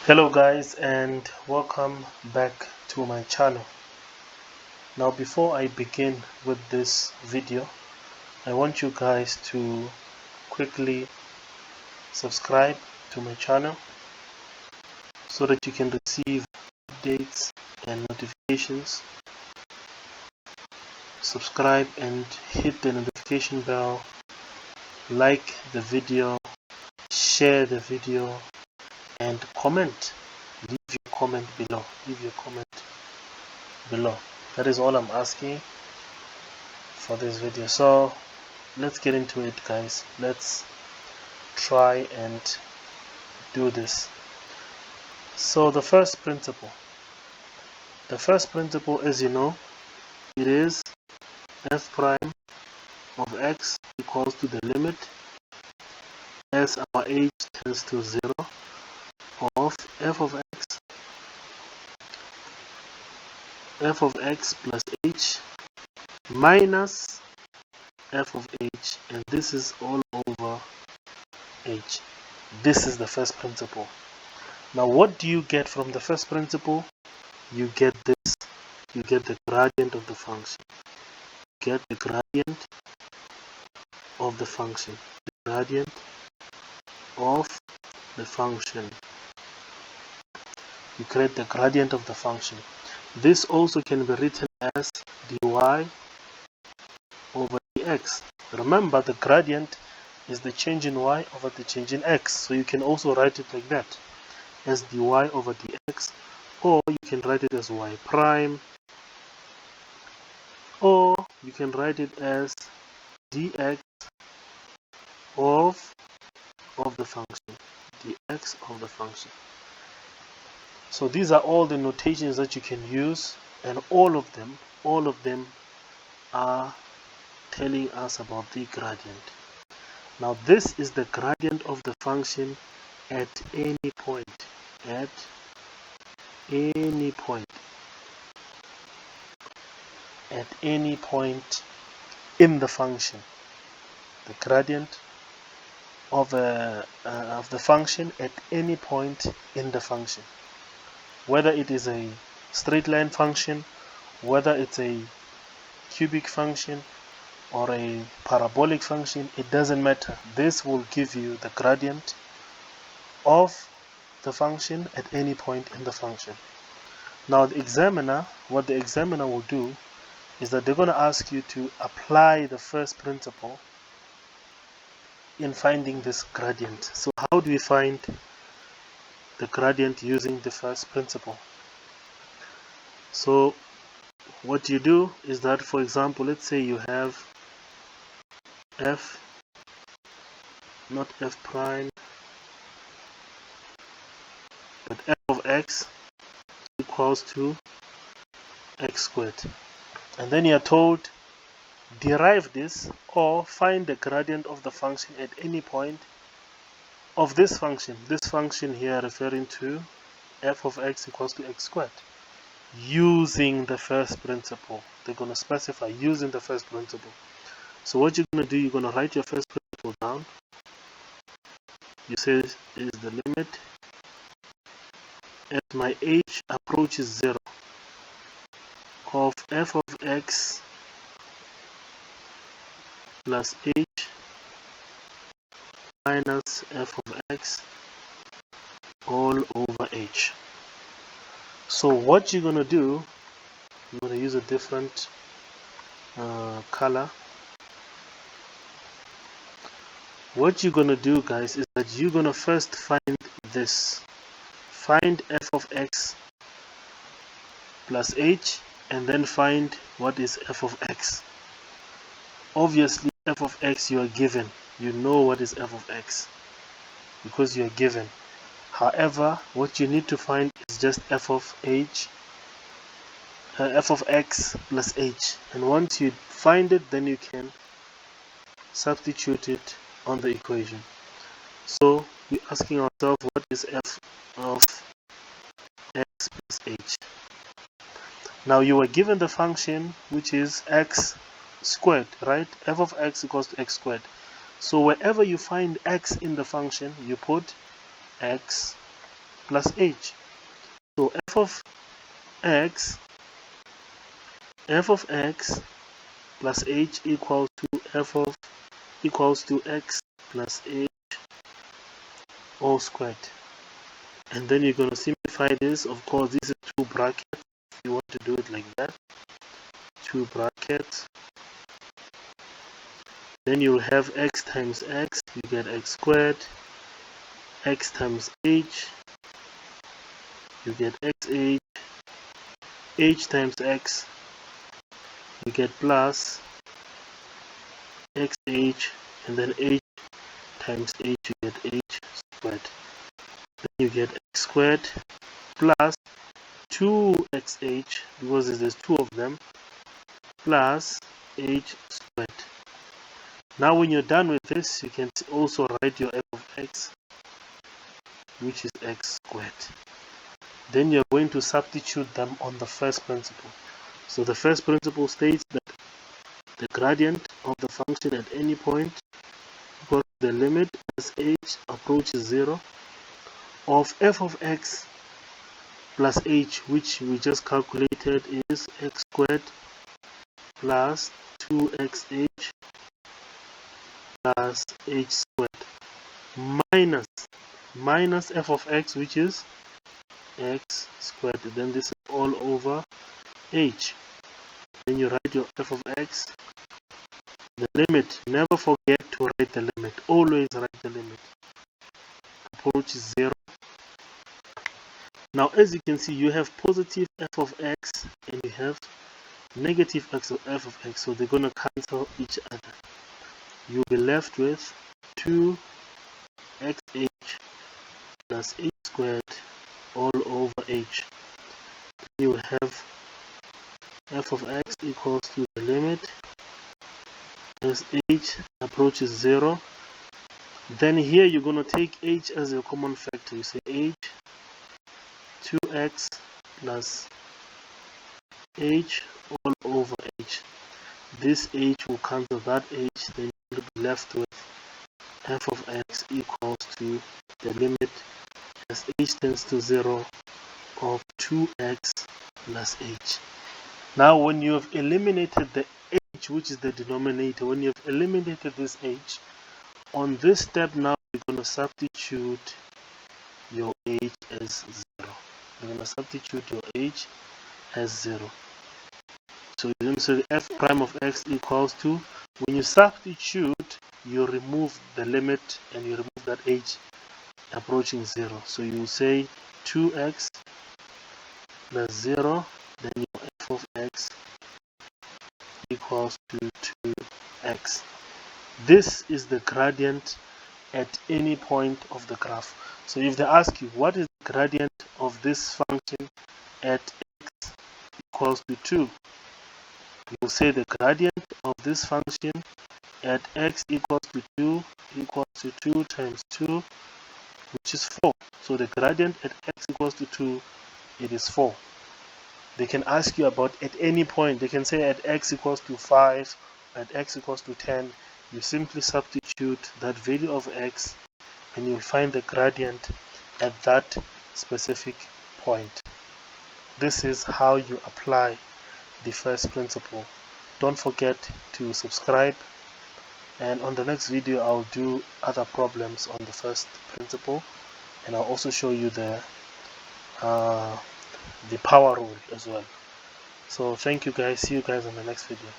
Hello guys, and welcome back to my channel. Now before I begin with this video, I want you guys to quickly subscribe to my channel so that you can receive updates and notifications. Subscribe and hit the notification bell, like the video, share the video, and comment. Leave your comment below. That is all I'm asking for this video. So let's get into it, guys. Let's try and do this. So the first principle, as you know, it is f prime of x equals to the limit as our h tends to 0 of f of x plus h minus f of h, and this is all over h. This is the first principle. Now what do you get from the first principle? You get this. You get the gradient of the function. Get the gradient of the function. The gradient of the function. You create the gradient of the function. This also can be written as dy over dx. Remember, the gradient is the change in y over the change in x. So you can also write it like that, as dy over dx, or you can write it as y prime, or you can write it as dx of the function. Dx of the function. So these are all the notations that you can use, and all of them are telling us about the gradient. Now this is the gradient of the function at any point. At any point. At any point in the function. The gradient of the function at any point in the function. Whether it is a straight line function, whether it's a cubic function or a parabolic function, it doesn't matter. This will give you the gradient of the function at any point in the function. Now what the examiner will do is that they're going to ask you to apply the first principle in finding this gradient. So how do we find the gradient using the first principle? So what you do is that, for example, let's say you have f, not f prime, but f of x equals to x squared, and then you're told derive this or find the gradient of the function at any point of this function here, referring to f of x equals to x squared, using the first principle. They're going to specify using the first principle. So what you're going to do, you're going to write your first principle down. You say is the limit as my h approaches 0 of f of x plus h minus f of x all over h. So what you're going to do, I'm going to use a different color. What you're going to do, guys, is that you're going to first find this. Find f of x plus h, and then find what is f of x. Obviously, f of x you are given. You know what is f of x because you are given. However, what you need to find is just f of x plus h. And once you find it, then you can substitute it on the equation. So we're asking ourselves, what is f of x plus h? Now you were given the function which is x squared, right? F of x equals to x squared. So wherever you find x in the function, you put x plus h. So f of x plus h equals to x plus h all squared. And then you're going to simplify this. Of course, this is 2 brackets. If you want to do it like that, 2 brackets. Then you'll have x times x, you get x squared. X times h, you get xh. H times x, you get plus xh, and then h times h, you get h squared. Then you get x squared plus 2xh, because there's 2 of them, plus h squared. Now when you're done with this, you can also write your f of x, which is x squared. Then you're going to substitute them on the first principle. So the first principle states that the gradient of the function at any point equals the limit as h approaches 0 of f of x plus h, which we just calculated is x squared plus 2xh plus h squared minus f of x, which is x squared. Then this is all over h. Then you write your f of x, the limit. Never forget to write the limit. Always write the limit. Approaches 0. Now, as you can see, you have positive f of x and you have negative f of x, so they're going to cancel each other. You'll be left with 2xh plus h squared all over h. You will have f of x equals to the limit as h approaches 0. Then here you're going to take h as a common factor. You say h 2x plus h all over h. This h will cancel that h, then you'll be left with f of x equals to the limit as h tends to 0 of 2x plus h. Now when you have eliminated the h, which is the denominator, when you have eliminated this h, on this step now you're going to substitute your h as 0. You're going to substitute your h as 0. So you're going to say f prime of x equals to, when you substitute, you remove the limit and you remove that h approaching 0. So you say 2x plus 0, then your f of x equals to 2x. This is the gradient at any point of the graph. So if they ask you what is the gradient of this function at x equals to 2, you'll say the gradient of this function at x equals to 2 equals to 2 times 2, which is 4. So the gradient at x equals to 2, it is 4. They can ask you about at any point. They can say at x equals to 5, at x equals to 10. You simply substitute that value of x and you'll find the gradient at that specific point. This is how you apply the first principle. Don't forget to subscribe, and on the next video I'll do other problems on the first principle, and I'll also show you the power rule as well. So thank you guys. See you guys on the next video.